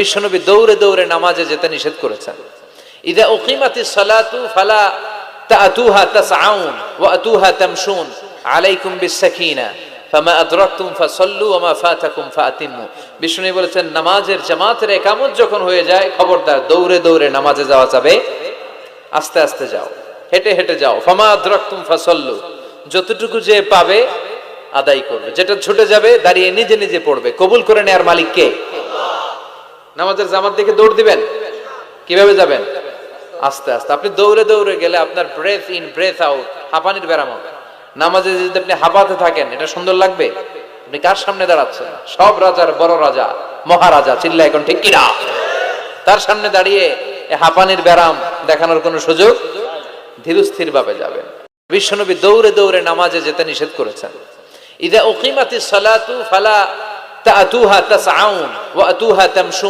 বিশ্বনবী দৌড়ে দৌড়ে নামাজে যেতে নিষেধ করেছেন। ইযা উকিমাতিস সালাতু ফালা তাতুহা তাসআউন ওয়া আতুহা তামশুন আলাইকুম বিস-সাকিনা ফামা আদরাকতুম ফাসাল্লু ওয়া মা ফাতাকুম ফাআতিমু। বিষ্ণু বলেছেন নামাজের জামাতের ইকামত যখন হয়ে যায় খবরদার দৌড়ে দৌড়ে নামাজে যাওয়া যাবে, আস্তে আস্তে যাও, হেঁটে হেঁটে যাও। ফামা আদরাকতুম ফাসাল্লু, যতটুকু যে পাবে আদায় করবে, যেটা ছুটে যাবে দাঁড়িয়ে নিজে নিজে পড়বে। কবুল করে নেয়ার মালিক কে? নামাজের জামাত দেখে দৌড় দিবেন, কিভাবে যাবেন? আস্তে আস্তে। আপনি দৌড়ে দৌড়ে গেলে আপনার ব্রেথ ইন ব্রেথ আউট হাঁপানির ব্যারাম হবে। নামাজে যদি আপনি হাঁপাতে থাকেন এটা সুন্দর লাগবে? আপনি কার সামনে দাঁড়াচ্ছেন? সব রাজার বড় রাজা, মহারাজা, চিল্লা এখন ঠিক কিনা? তার সামনে দাঁড়িয়ে হাঁপানির ব্যারাম দেখানোর কোনো সুযোগ? ধীরস্থির ভাবে যাবেন। বিশ্বনবী দৌড়ে দৌড়ে নামাজে যেতে নিষেধ করেছেন। ইযা উকিমাতিস সালাতু ফালা তাতুহা তাসআউন ওয়া আতুহা তামশুন